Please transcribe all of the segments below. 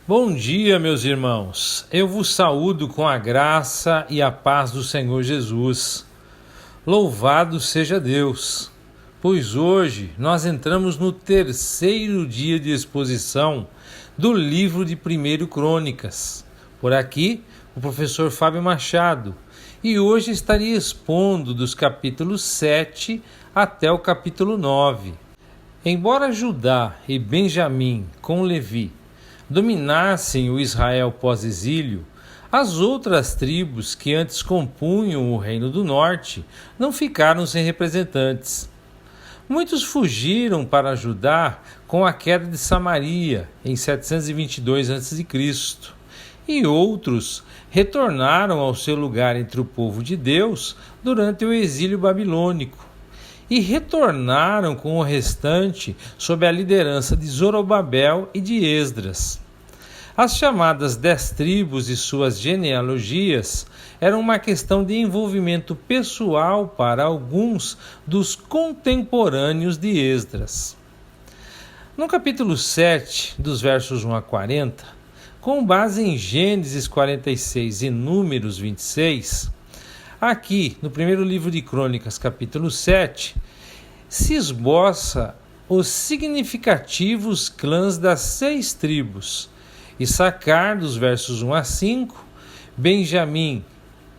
Bom dia, meus irmãos. Eu vos saúdo com a graça e a paz do Senhor Jesus. Louvado seja Deus, pois hoje nós entramos no terceiro dia de exposição do livro de 1 Crônicas. Por aqui, o professor Fábio Machado, e hoje estaria expondo dos capítulos 7 até o capítulo 9. Embora Judá e Benjamim, com Levi, dominassem o Israel pós-exílio, as outras tribos que antes compunham o Reino do Norte não ficaram sem representantes. Muitos fugiram para Judá com a queda de Samaria em 722 a.C., e outros retornaram ao seu lugar entre o povo de Deus durante o exílio babilônico, e retornaram com o restante sob a liderança de Zorobabel e de Esdras. As chamadas 10 tribos e suas genealogias eram uma questão de envolvimento pessoal para alguns dos contemporâneos de Esdras. No capítulo 7, dos versos 1 a 40, com base em Gênesis 46 e Números 26, aqui, no primeiro livro de Crônicas, capítulo 7, se esboça os significativos clãs das 6 tribos: Issacar, dos versos 1 a 5, Benjamim,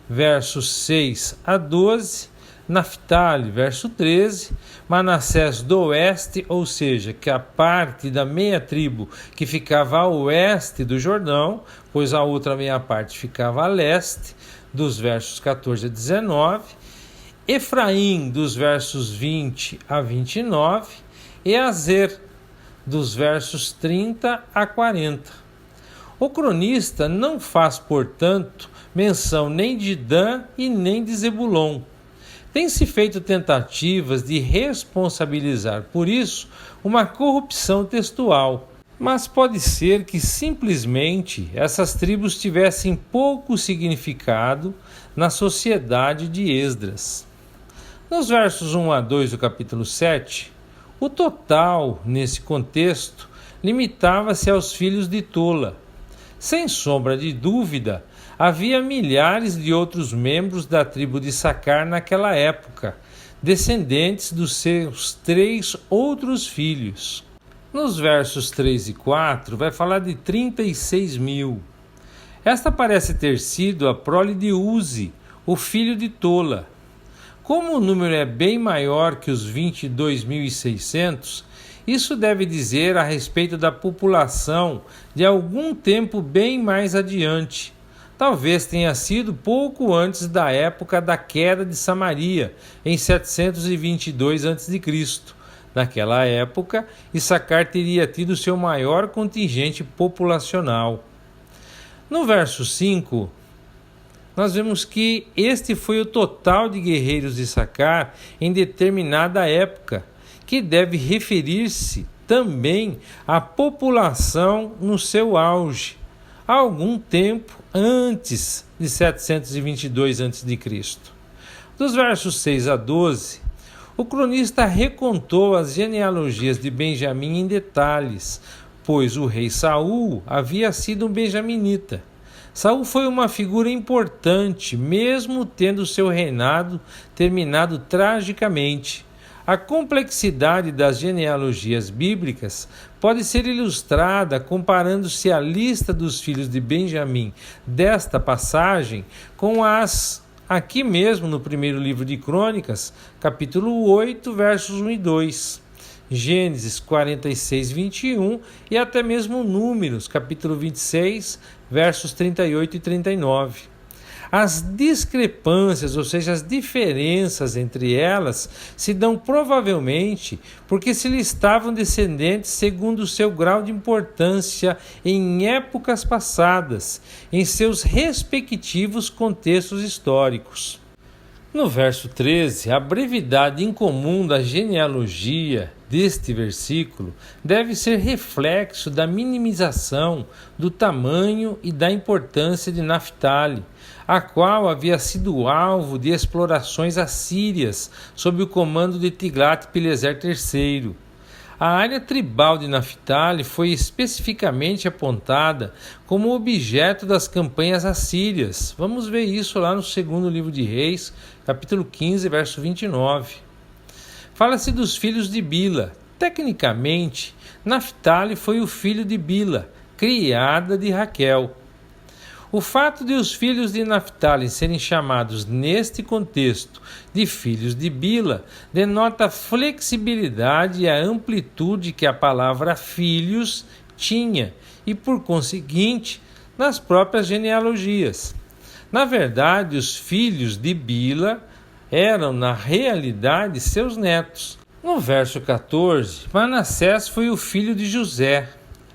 versos 6 a 12, Naftali, verso 13, Manassés do oeste, ou seja, que a parte da meia tribo que ficava a oeste do Jordão, pois a outra meia parte ficava a leste, dos versos 14 a 19, Efraim, dos versos 20 a 29, e Azer, dos versos 30 a 40. O cronista não faz, portanto, menção nem de Dan e nem de Zebulon. Tem-se feito tentativas de responsabilizar por isso uma corrupção textual, mas pode ser que simplesmente essas tribos tivessem pouco significado na sociedade de Esdras. Nos versos 1 a 2 do capítulo 7, o total, nesse contexto, limitava-se aos filhos de Tola. Sem sombra de dúvida, havia milhares de outros membros da tribo de Issacar naquela época, descendentes dos seus 3 outros filhos. Nos versos 3 e 4, vai falar de 36 mil. Esta parece ter sido a prole de Uzi, o filho de Tola. Como o número é bem maior que os 22.600, isso deve dizer a respeito da população de algum tempo bem mais adiante. Talvez tenha sido pouco antes da época da queda de Samaria, em 722 a.C. Naquela época, Issacar teria tido seu maior contingente populacional. No verso 5, nós vemos que este foi o total de guerreiros de Issacar em determinada época, que deve referir-se também à população no seu auge, há algum tempo antes de 722 a.C. Dos versos 6 a 12, o cronista recontou as genealogias de Benjamim em detalhes, pois o rei Saul havia sido um benjaminita. Saul foi uma figura importante, mesmo tendo seu reinado terminado tragicamente. A complexidade das genealogias bíblicas pode ser ilustrada comparando-se a lista dos filhos de Benjamim desta passagem com as aqui mesmo no primeiro livro de Crônicas, capítulo 8, versos 1 e 2. Gênesis 46, 21 e até mesmo Números, capítulo 26, versos 38 e 39. As discrepâncias, ou seja, as diferenças entre elas, se dão provavelmente porque se listavam descendentes segundo o seu grau de importância em épocas passadas, em seus respectivos contextos históricos. No verso 13, a brevidade incomum da genealogia deste versículo deve ser reflexo da minimização do tamanho e da importância de Naftali, a qual havia sido alvo de explorações assírias sob o comando de Tiglat-Pileser III. A área tribal de Naftali foi especificamente apontada como objeto das campanhas assírias. Vamos ver isso lá no segundo livro de Reis, capítulo 15, verso 29. Fala-se dos filhos de Bila. Tecnicamente, Naftali foi o filho de Bila, criada de Raquel. O fato de os filhos de Naftali serem chamados neste contexto de filhos de Bila denota a flexibilidade e a amplitude que a palavra filhos tinha e, por conseguinte, nas próprias genealogias. Na verdade, os filhos de Bila eram, na realidade, seus netos. No verso 14, Manassés foi o filho de José.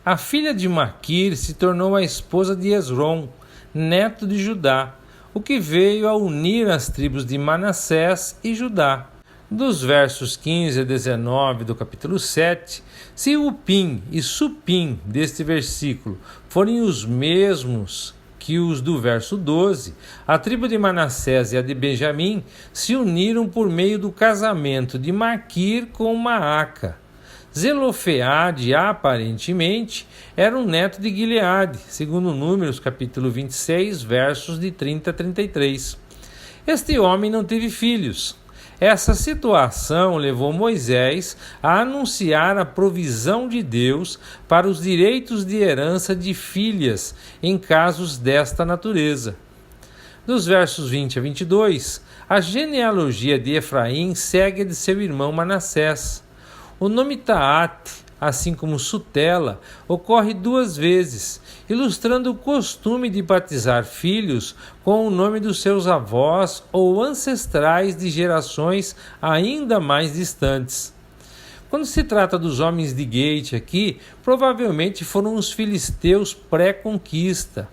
A filha de Maquir se tornou a esposa de Esrom, neto de Judá, o que veio a unir as tribos de Manassés e Judá. Dos versos 15 a 19 do capítulo 7, se Upim e Supim deste versículo forem os mesmos que os do verso 12, a tribo de Manassés e a de Benjamim se uniram por meio do casamento de Maquir com Maaca. Zelofeade, aparentemente, era um neto de Gileade, segundo Números, capítulo 26, versos de 30 a 33. Este homem não teve filhos. Essa situação levou Moisés a anunciar a provisão de Deus para os direitos de herança de filhas em casos desta natureza. Dos versos 20 a 22, a genealogia de Efraim segue a de seu irmão Manassés. O nome Taate, assim como Sutela, ocorre duas vezes, ilustrando o costume de batizar filhos com o nome dos seus avós ou ancestrais de gerações ainda mais distantes. Quando se trata dos homens de Gate aqui, provavelmente foram os filisteus pré-conquista.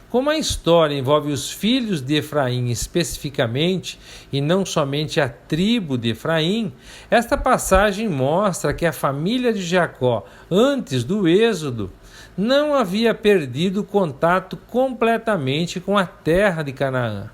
Como a história envolve os filhos de Efraim especificamente, e não somente a tribo de Efraim, esta passagem mostra que a família de Jacó, antes do Êxodo, não havia perdido contato completamente com a terra de Canaã.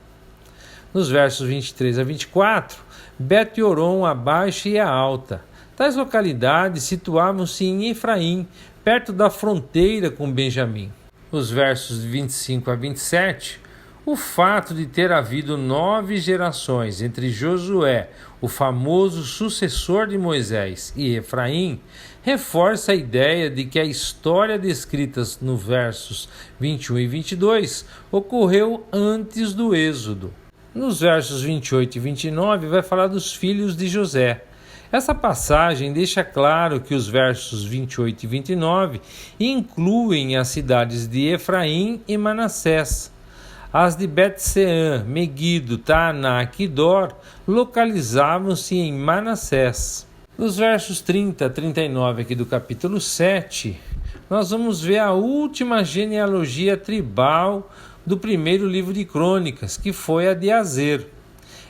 Nos versos 23 a 24, Bet-Horon, a baixa e a alta. Tais localidades situavam-se em Efraim, perto da fronteira com Benjamim. Os versos de 25 a 27, o fato de ter havido 9 gerações entre Josué, o famoso sucessor de Moisés, e Efraim, reforça a ideia de que a história descrita nos versos 21 e 22 ocorreu antes do Êxodo. Nos versos 28 e 29 vai falar dos filhos de José. Essa passagem deixa claro que os versos 28 e 29 incluem as cidades de Efraim e Manassés. As de Bet-Sean, Meguido, Taanak e Dor localizavam-se em Manassés. Nos versos 30 a 39 aqui do capítulo 7, nós vamos ver a última genealogia tribal do primeiro livro de Crônicas, que foi a de Azer.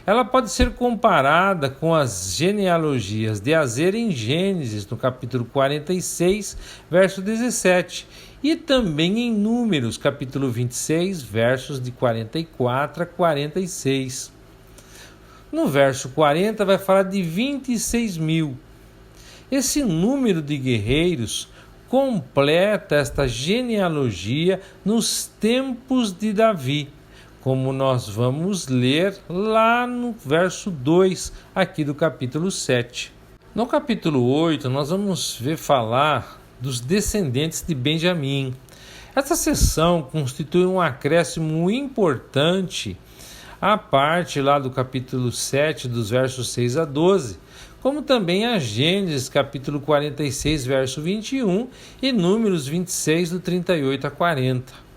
Ela pode ser comparada com as genealogias de Azer em Gênesis, no capítulo 46, verso 17, e também em Números, capítulo 26, versos de 44 a 46. No verso 40 vai falar de 26 mil. Esse número de guerreiros completa esta genealogia nos tempos de Davi, como nós vamos ler lá no verso 2 aqui do capítulo 7. No capítulo 8 nós vamos ver falar dos descendentes de Benjamim. Essa seção constitui um acréscimo importante à parte lá do capítulo 7, dos versos 6 a 12, como também a Gênesis, capítulo 46, verso 21 e Números 26, do 38 a 40.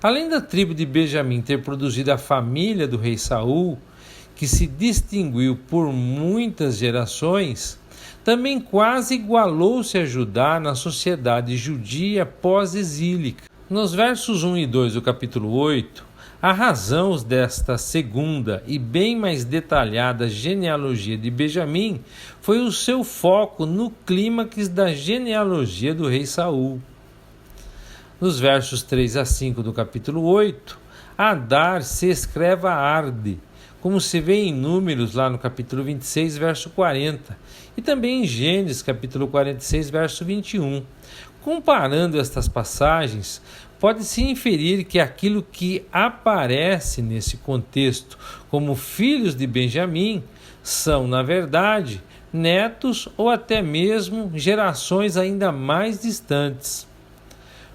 Além da tribo de Benjamim ter produzido a família do rei Saul, que se distinguiu por muitas gerações, também quase igualou-se a Judá na sociedade judia pós-exílica. Nos versos 1 e 2 do capítulo 8, a razão desta segunda e bem mais detalhada genealogia de Benjamim foi o seu foco no clímax da genealogia do rei Saul. Nos versos 3 a 5 do capítulo 8, Adar se escreva arde, como se vê em Números, lá no capítulo 26, verso 40, e também em Gênesis, capítulo 46, verso 21. Comparando estas passagens, pode-se inferir que aquilo que aparece nesse contexto como filhos de Benjamim são, na verdade, netos ou até mesmo gerações ainda mais distantes.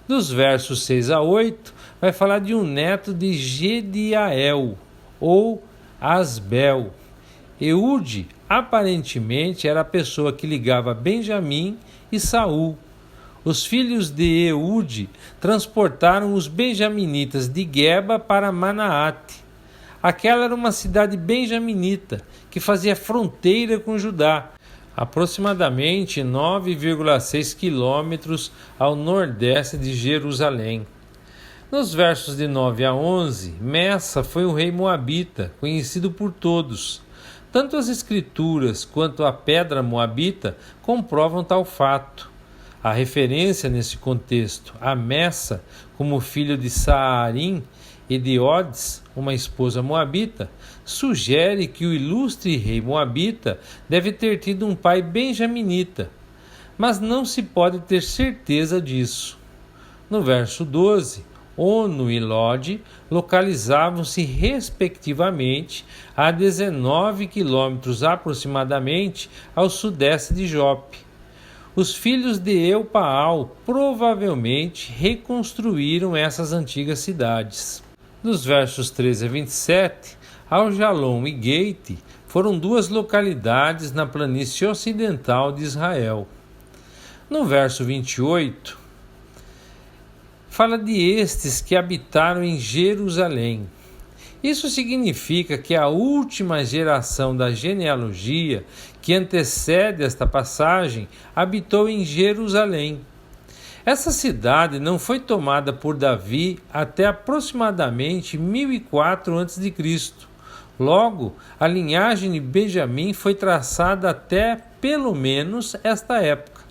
Dos versos 6 a 8, vai falar de um neto de Gediael, ou Asbel. Eude, aparentemente, era a pessoa que ligava Benjamim e Saul. Os filhos de Eude transportaram os benjaminitas de Geba para Manaate. Aquela era uma cidade benjaminita que fazia fronteira com Judá, aproximadamente 9,6 quilômetros ao nordeste de Jerusalém. Nos versos de 9 a 11, Messa foi um rei moabita, conhecido por todos. Tanto as escrituras quanto a pedra moabita comprovam tal fato. A referência nesse contexto a Messa como filho de Saarim e de Odes, uma esposa moabita, sugere que o ilustre rei moabita deve ter tido um pai benjaminita, mas não se pode ter certeza disso. No verso 12, Ono e Lode localizavam-se respectivamente a 19 quilômetros aproximadamente ao sudeste de Jope. Os filhos de Eupaal provavelmente reconstruíram essas antigas cidades. Dos versos 13 a 27, Aljalom e Gate foram duas localidades na planície ocidental de Israel. No verso 28, fala de estes que habitaram em Jerusalém. Isso significa que a última geração da genealogia que antecede esta passagem habitou em Jerusalém. Essa cidade não foi tomada por Davi até aproximadamente 1004 a.C. Logo, a linhagem de Benjamim foi traçada até pelo menos esta época.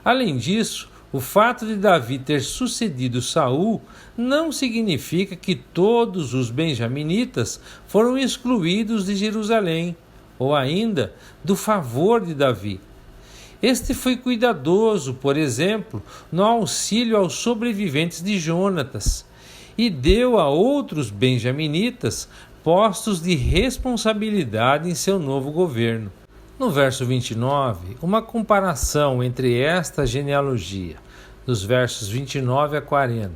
Além disso, o fato de Davi ter sucedido Saul não significa que todos os benjaminitas foram excluídos de Jerusalém, ou ainda do favor de Davi. Este foi cuidadoso, por exemplo, no auxílio aos sobreviventes de Jonatas, e deu a outros benjaminitas postos de responsabilidade em seu novo governo. No verso 29, uma comparação entre esta genealogia, dos versos 29 a 40,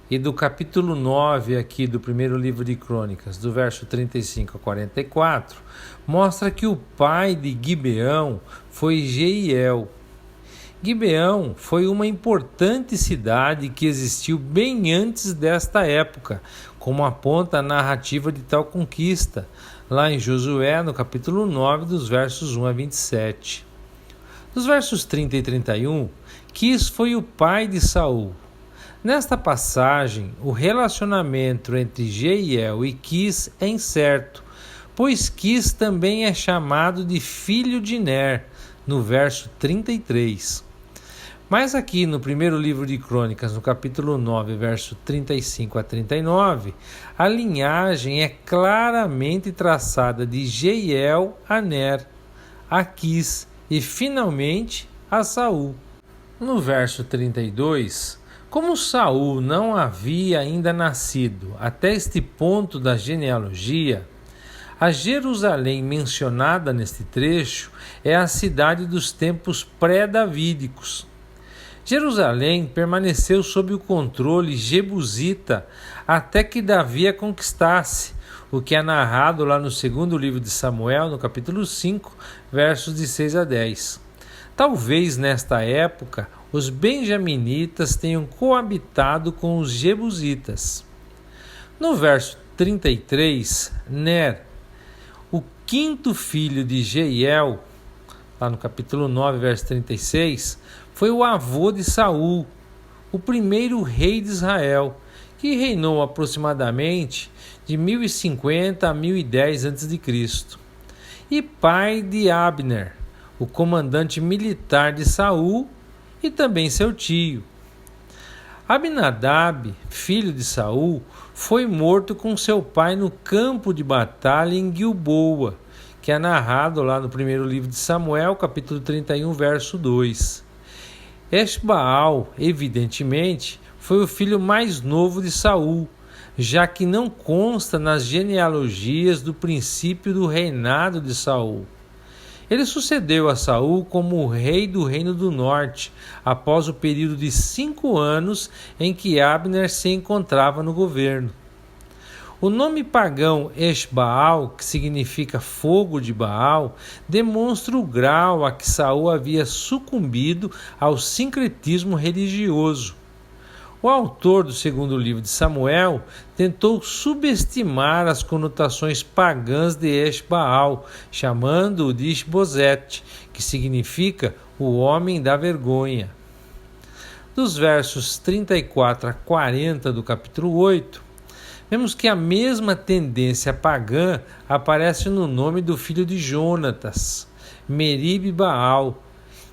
e do capítulo 9 aqui do primeiro livro de Crônicas, do verso 35 a 44, mostra que o pai de Gibeão foi Jeiel. Gibeão foi uma importante cidade que existiu bem antes desta época, como aponta a narrativa de tal conquista, lá em Josué, no capítulo 9, dos versos 1 a 27. Dos versos 30 e 31, Quis foi o pai de Saul. Nesta passagem, o relacionamento entre Jeiel e Quis é incerto, pois Quis também é chamado de filho de Ner, no verso 33. Mas aqui no primeiro livro de Crônicas, no capítulo 9, verso 35 a 39, a linhagem é claramente traçada de Jeiel a Ner, a Quis e finalmente a Saul. No verso 32, como Saul não havia ainda nascido até este ponto da genealogia, a Jerusalém mencionada neste trecho é a cidade dos tempos pré-davídicos. Jerusalém permaneceu sob o controle jebusita até que Davi a conquistasse, o que é narrado lá no segundo livro de Samuel, no capítulo 5, versos de 6 a 10. Talvez nesta época os benjaminitas tenham coabitado com os jebusitas. No verso 33, Ner, o quinto filho de Jeiel, lá no capítulo 9, verso 36, foi o avô de Saul, o primeiro rei de Israel, que reinou aproximadamente de 1050 a 1010 a.C., e pai de Abner, o comandante militar de Saul, e também seu tio. Abinadab, filho de Saul, foi morto com seu pai no campo de batalha em Gilboa, que é narrado lá no primeiro livro de Samuel, capítulo 31, verso 2. Esbaal, evidentemente, foi o filho mais novo de Saul, já que não consta nas genealogias do princípio do reinado de Saul. Ele sucedeu a Saul como rei do Reino do Norte, após o período de 5 anos em que Abner se encontrava no governo. O nome pagão Esbaal, que significa fogo de Baal, demonstra o grau a que Saul havia sucumbido ao sincretismo religioso. O autor do segundo livro de Samuel tentou subestimar as conotações pagãs de Esbaal, chamando-o de Isbosete, que significa o homem da vergonha. Dos versos 34 a 40 do capítulo 8, vemos que a mesma tendência pagã aparece no nome do filho de Jonatas, Merib-Baal,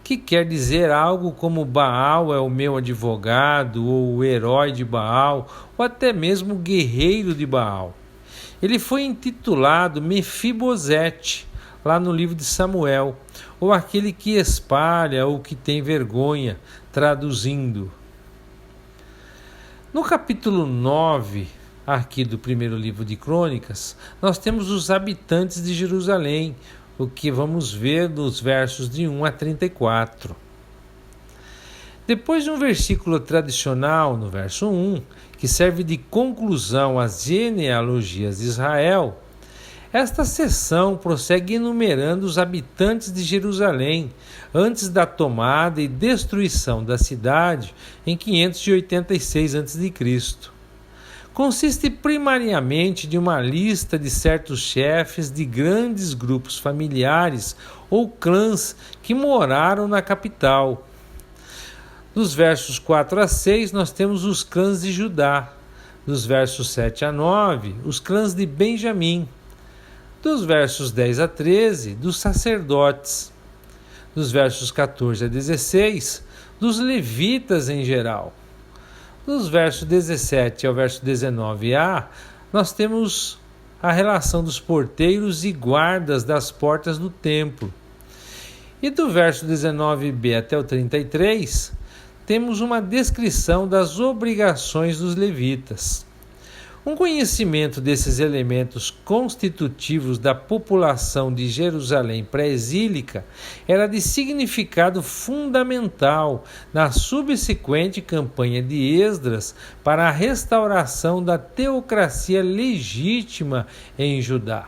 que quer dizer algo como Baal é o meu advogado, ou o herói de Baal, ou até mesmo o guerreiro de Baal. Ele foi intitulado Mefibosete, lá no livro de Samuel, ou aquele que espalha ou que tem vergonha, traduzindo. No capítulo 9, aqui do primeiro livro de Crônicas, nós temos os habitantes de Jerusalém, o que vamos ver nos versos de 1 a 34. Depois de um versículo tradicional, no verso 1, que serve de conclusão às genealogias de Israel, esta seção prossegue enumerando os habitantes de Jerusalém antes da tomada e destruição da cidade em 586 a.C. Consiste primariamente de uma lista de certos chefes de grandes grupos familiares ou clãs que moraram na capital. Dos versos 4 a 6 nós temos os clãs de Judá, dos versos 7 a 9 os clãs de Benjamim, dos versos 10 a 13 dos sacerdotes, dos versos 14 a 16 dos levitas em geral. Dos versos 17 ao verso 19a, nós temos a relação dos porteiros e guardas das portas do templo. E do verso 19b até o 33, temos uma descrição das obrigações dos levitas. Um conhecimento desses elementos constitutivos da população de Jerusalém pré-exílica era de significado fundamental na subsequente campanha de Esdras para a restauração da teocracia legítima em Judá.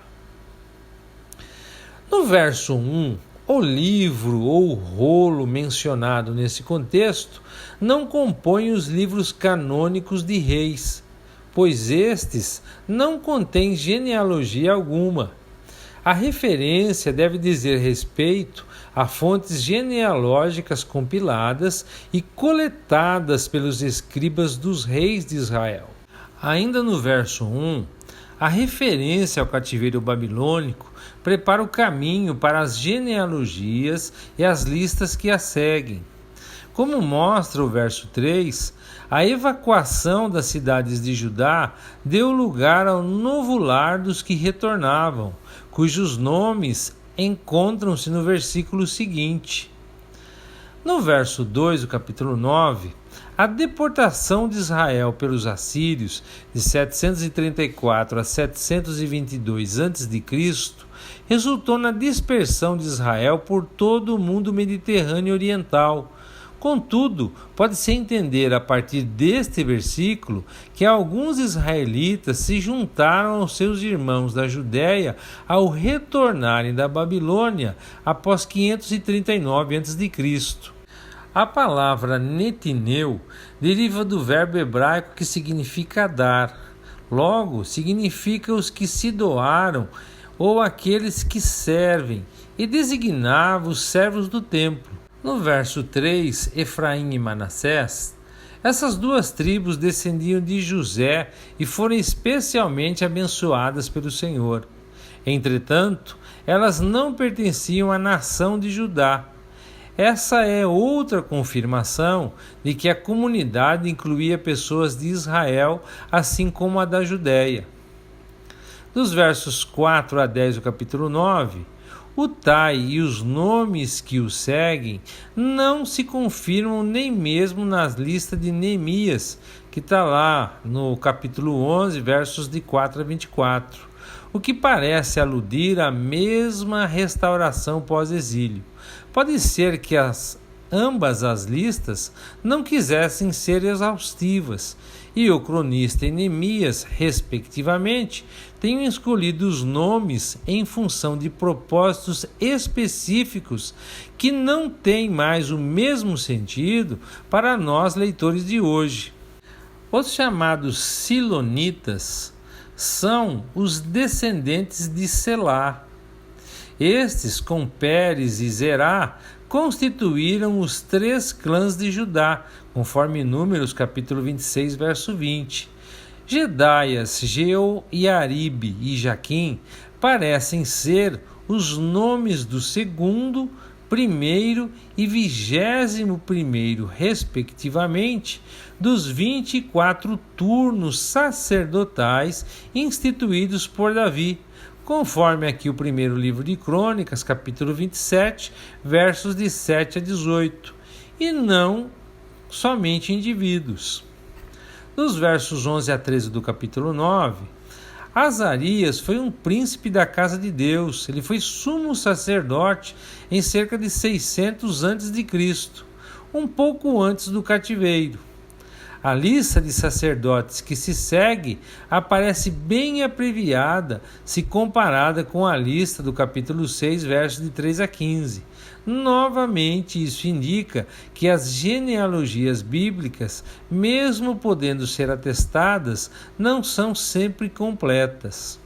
No verso 1, o livro ou rolo mencionado nesse contexto não compõe os livros canônicos de Reis, pois estes não contêm genealogia alguma. A referência deve dizer respeito a fontes genealógicas compiladas e coletadas pelos escribas dos reis de Israel. Ainda no verso 1, a referência ao cativeiro babilônico prepara o caminho para as genealogias e as listas que as seguem. Como mostra o verso 3, a evacuação das cidades de Judá deu lugar ao novo lar dos que retornavam, cujos nomes encontram-se no versículo seguinte. No verso 2 do capítulo 9, a deportação de Israel pelos assírios de 734 a 722 a.C. resultou na dispersão de Israel por todo o mundo mediterrâneo oriental. Contudo, pode-se entender a partir deste versículo que alguns israelitas se juntaram aos seus irmãos da Judéia ao retornarem da Babilônia após 539 a.C. A palavra netineu deriva do verbo hebraico que significa dar. Logo, significa os que se doaram ou aqueles que servem, e designava os servos do templo. No verso 3, Efraim e Manassés, essas duas tribos descendiam de José e foram especialmente abençoadas pelo Senhor. Entretanto, elas não pertenciam à nação de Judá. Essa é outra confirmação de que a comunidade incluía pessoas de Israel, assim como a da Judéia. Dos versos 4 a 10 do capítulo 9, o Tai e os nomes que o seguem não se confirmam nem mesmo nas listas de Neemias, que está lá no capítulo 11, versos de 4 a 24, o que parece aludir à mesma restauração pós-exílio. Pode ser que ambas as listas não quisessem ser exaustivas, e o cronista e Neemias, respectivamente, tenham escolhido os nomes em função de propósitos específicos que não têm mais o mesmo sentido para nós leitores de hoje. Os chamados Silonitas são os descendentes de Selá. Estes, com Pérez e Zerá, constituíram os 3 clãs de Judá, conforme Números capítulo 26, verso 20. Jedaias, Geu, Iaribe e Jaquim parecem ser os nomes do 2º, 1º e 21º, respectivamente, dos 24 turnos sacerdotais instituídos por Davi, conforme aqui o primeiro livro de Crônicas, capítulo 27, versos de 7 a 18, e não somente indivíduos. Nos versos 11 a 13 do capítulo 9, Azarias foi um príncipe da casa de Deus. Ele foi sumo sacerdote em cerca de 600 a.C., um pouco antes do cativeiro. A lista de sacerdotes que se segue aparece bem abreviada se comparada com a lista do capítulo 6, versos de 3 a 15. Novamente, isso indica que as genealogias bíblicas, mesmo podendo ser atestadas, não são sempre completas.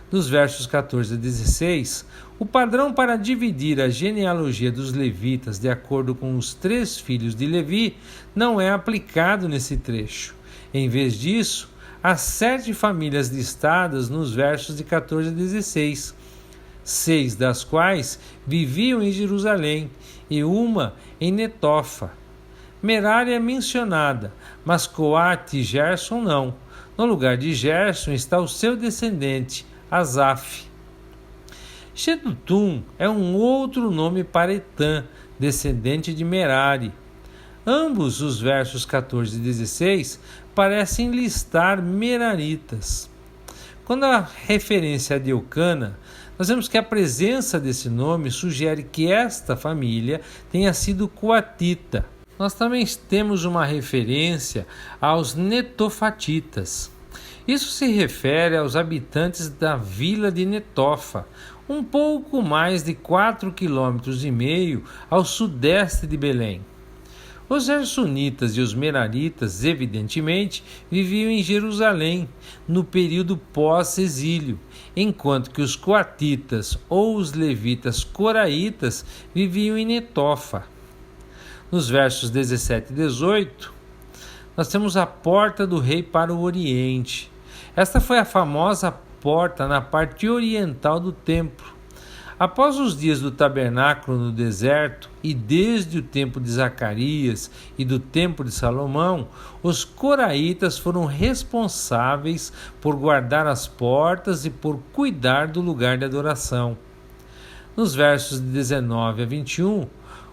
Dos versos 14 a 16, o padrão para dividir a genealogia dos levitas de acordo com os 3 filhos de Levi não é aplicado nesse trecho. Em vez disso, há 7 famílias listadas nos versos de 14 a 16, 6 das quais viviam em Jerusalém e uma em Netofa. Merari é mencionada, mas Coate e Gerson não. No lugar de Gerson está o seu descendente, Asaf. Shedutum é um outro nome para Etã, descendente de Merari. Ambos os versos 14 e 16 parecem listar meraritas. Quando a referência a Eucana, nós vemos que a presença desse nome sugere que esta família tenha sido coatita. Nós também temos uma referência aos netofatitas. Isso se refere aos habitantes da vila de Netofa, um pouco mais de 4,5 km ao sudeste de Belém. Os gersonitas e os meraritas, evidentemente, viviam em Jerusalém, no período pós-exílio, enquanto que os coatitas ou os levitas coraitas viviam em Netofa. Nos versos 17 e 18, nós temos a porta do rei para o oriente. Esta foi a famosa porta na parte oriental do templo. Após os dias do tabernáculo no deserto e desde o tempo de Zacarias e do tempo de Salomão, os coraitas foram responsáveis por guardar as portas e por cuidar do lugar de adoração. Nos versos de 19 a 21,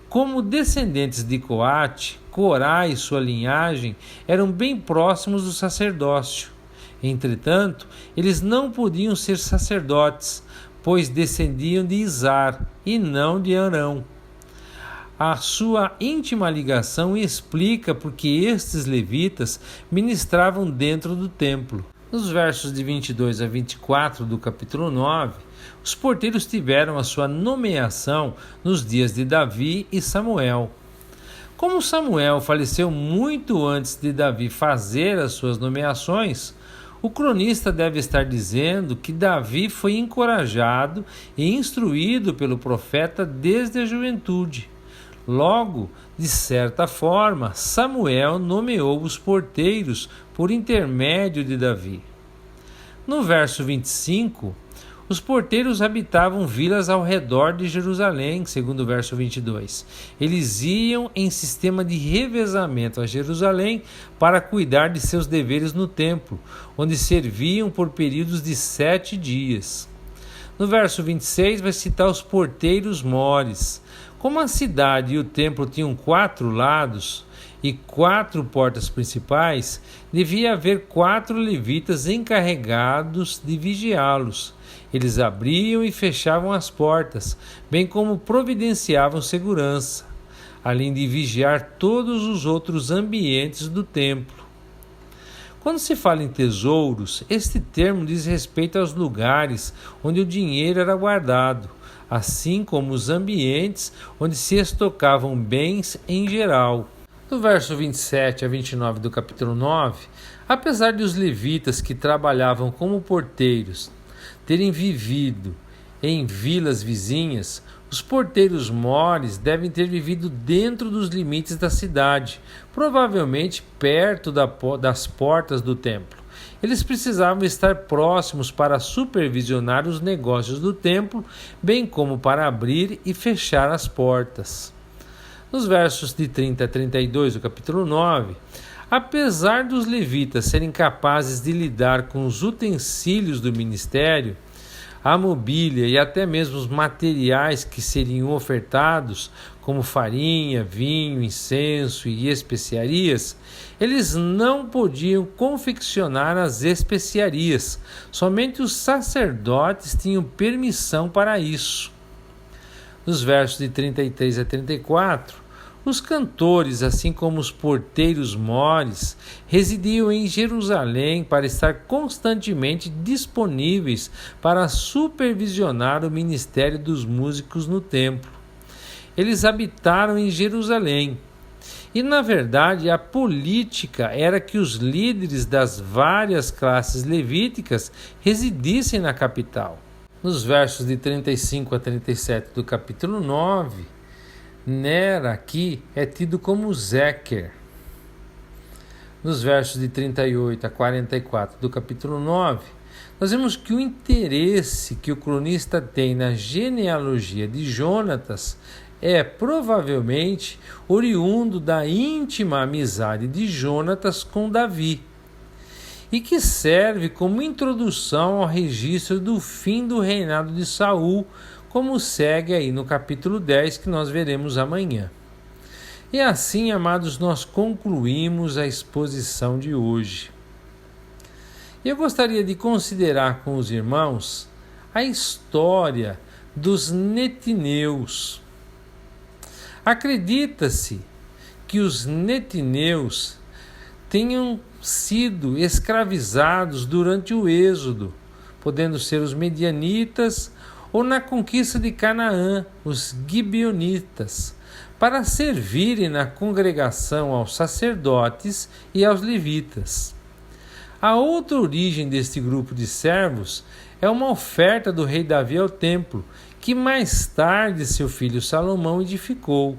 como descendentes de Coate, Corá e sua linhagem eram bem próximos do sacerdócio. Entretanto, eles não podiam ser sacerdotes, pois descendiam de Izar e não de Arão. A sua íntima ligação explica porque estes levitas ministravam dentro do templo. Nos versos de 22 a 24 do capítulo 9, os porteiros tiveram a sua nomeação nos dias de Davi e Samuel. Como Samuel faleceu muito antes de Davi fazer as suas nomeações, o cronista deve estar dizendo que Davi foi encorajado e instruído pelo profeta desde a juventude. Logo, de certa forma, Samuel nomeou os porteiros por intermédio de Davi. No verso 25, Os porteiros habitavam vilas ao redor de Jerusalém, segundo o verso 22. Eles iam em sistema de revezamento a Jerusalém para cuidar de seus deveres no templo, onde serviam por períodos de 7 dias. No verso 26 vai citar os porteiros mores. Como a cidade e o templo tinham 4 lados e 4 portas principais, devia haver 4 levitas encarregados de vigiá-los. Eles abriam e fechavam as portas, bem como providenciavam segurança, além de vigiar todos os outros ambientes do templo. Quando se fala em tesouros, este termo diz respeito aos lugares onde o dinheiro era guardado, assim como os ambientes onde se estocavam bens em geral. Do verso 27 a 29 do capítulo 9, apesar de os levitas que trabalhavam como porteiros terem vivido em vilas vizinhas, os porteiros mores devem ter vivido dentro dos limites da cidade, provavelmente perto das portas do templo. Eles precisavam estar próximos para supervisionar os negócios do templo, bem como para abrir e fechar as portas. Nos versos de 30 a 32 do capítulo 9, apesar dos levitas serem capazes de lidar com os utensílios do ministério, a mobília e até mesmo os materiais que seriam ofertados, como farinha, vinho, incenso e especiarias, eles não podiam confeccionar as especiarias. Somente os sacerdotes tinham permissão para isso. Nos versos de 33 a 34, os cantores, assim como os porteiros mores, residiam em Jerusalém para estar constantemente disponíveis para supervisionar o ministério dos músicos no templo. Eles habitaram em Jerusalém. E, na verdade, a política era que os líderes das várias classes levíticas residissem na capital. Nos versos de 35 a 37 do capítulo 9, Nera aqui é tido como Zequer. Nos versos de 38 a 44 do capítulo 9, nós vemos que o interesse que o cronista tem na genealogia de Jonatas é provavelmente oriundo da íntima amizade de Jonatas com Davi, e que serve como introdução ao registro do fim do reinado de Saul, como segue aí no capítulo 10, que nós veremos amanhã. E assim, amados, nós concluímos a exposição de hoje. Eu gostaria de considerar com os irmãos a história dos netineus. Acredita-se que os netineus tenham sido escravizados durante o Êxodo, podendo ser os medianitas ou na conquista de Canaã, os gibeonitas, para servirem na congregação aos sacerdotes e aos levitas. A outra origem deste grupo de servos é uma oferta do rei Davi ao templo, que mais tarde seu filho Salomão edificou.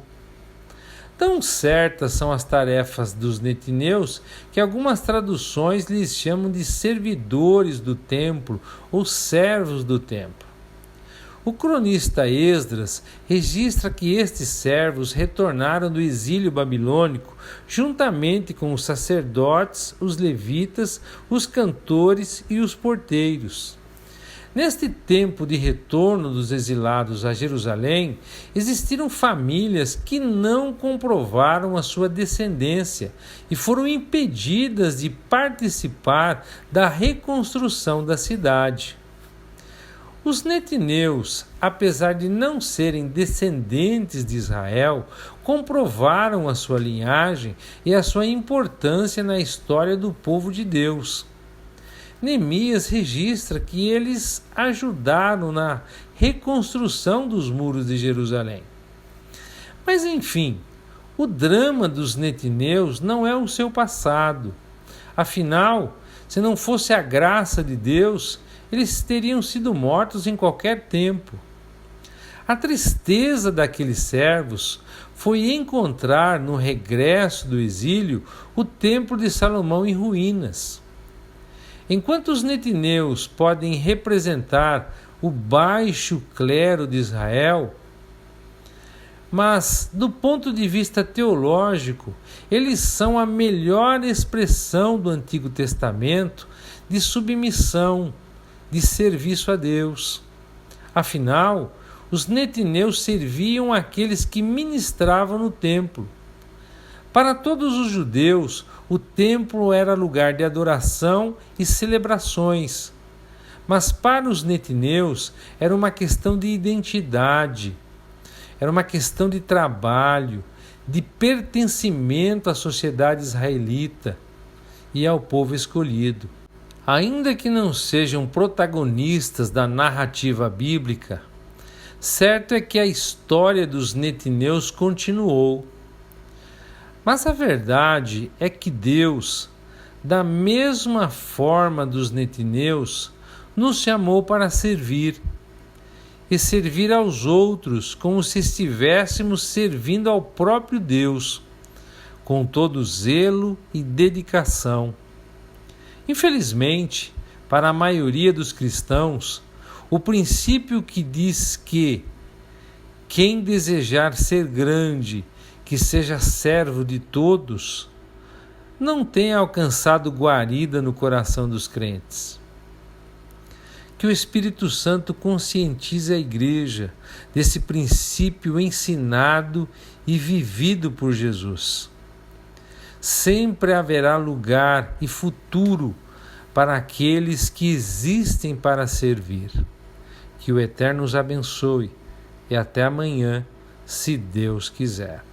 Tão certas são as tarefas dos netineus que algumas traduções lhes chamam de servidores do templo ou servos do templo. O cronista Esdras registra que estes servos retornaram do exílio babilônico juntamente com os sacerdotes, os levitas, os cantores e os porteiros. Neste tempo de retorno dos exilados a Jerusalém, existiram famílias que não comprovaram a sua descendência e foram impedidas de participar da reconstrução da cidade. Os netineus, apesar de não serem descendentes de Israel, comprovaram a sua linhagem e a sua importância na história do povo de Deus. Neemias registra que eles ajudaram na reconstrução dos muros de Jerusalém. Mas, enfim, o drama dos netineus não é o seu passado. Afinal, se não fosse a graça de Deus, eles teriam sido mortos em qualquer tempo. A tristeza daqueles servos foi encontrar no regresso do exílio o templo de Salomão em ruínas. Enquanto os netineus podem representar o baixo clero de Israel, mas do ponto de vista teológico, eles são a melhor expressão do Antigo Testamento de submissão, de serviço a Deus. Afinal, os netineus serviam aqueles que ministravam no templo. Para todos os judeus, o templo era lugar de adoração e celebrações. Mas para os netineus era uma questão de identidade, era uma questão de trabalho, de pertencimento à sociedade israelita e ao povo escolhido. Ainda que não sejam protagonistas da narrativa bíblica, certo é que a história dos netineus continuou. Mas a verdade é que Deus, da mesma forma dos netineus, nos chamou para servir, e servir aos outros como se estivéssemos servindo ao próprio Deus, com todo zelo e dedicação. Infelizmente, para a maioria dos cristãos, o princípio que diz que quem desejar ser grande, que seja servo de todos, não tem alcançado guarida no coração dos crentes. Que o Espírito Santo conscientize a igreja desse princípio ensinado e vivido por Jesus. Sempre haverá lugar e futuro para aqueles que existem para servir. Que o Eterno os abençoe e até amanhã, se Deus quiser.